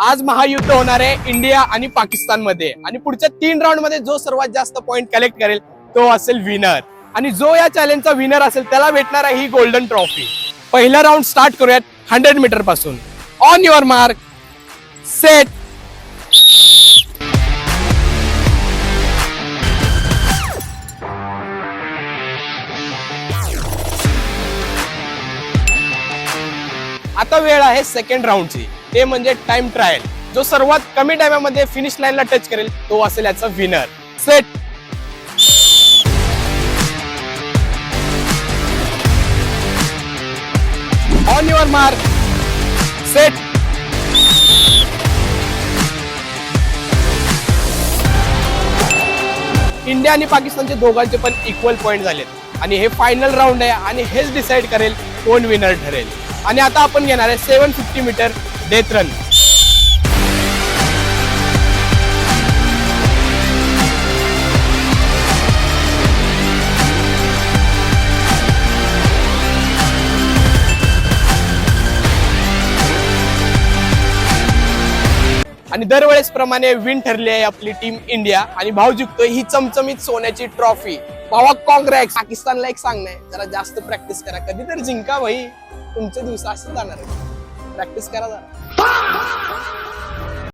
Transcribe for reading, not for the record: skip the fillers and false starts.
आज महायुद्ध होणार आहे इंडिया आणि पाकिस्तान मध्ये आणि पुढच्या 3 राऊंड मध्ये जो सर्वात जास्त पॉइंट कलेक्ट करेल तो असेल विनर आणि जो या चॅलेंजचा विनर असेल त्याला भेटणार आहे ही गोल्डन ट्रॉफी. पहिला राऊंड स्टार्ट करूयात 100 मीटर पासून. On your mark set. आता वेळ आहे सेकंड राऊंडची, ते म्हणजे टाइम ट्रायल. जो सर्वात कमी टाइममध्ये फिनिश लाईनला टच करेल तो असेल याचा winner. Set. On your mark set. India आणि पाकिस्तानचे दोघांचे पण इक्वल पॉइंट झालेत आणि हे फायनल राऊंड आहे आणि हेच डिसाइड करेल कोण विनर ठरेल. आणि आता आपण घेणार आहे 750 मीटर डेथ रन. आणि दरवेळेस प्रमाणे विन ठरली आहे आपली टीम इंडिया आणि भाऊ जिंकतोय ही चमचमीत सोन्याची ट्रॉफी. भावा काँग्रेस. पाकिस्तानला एक सांगणं आहे, जरा जास्त प्रॅक्टिस करा, कधी तर जिंका भाई. तुमचे दिवस असं जाणार आहे, प्रॅक्टिस करा जरा.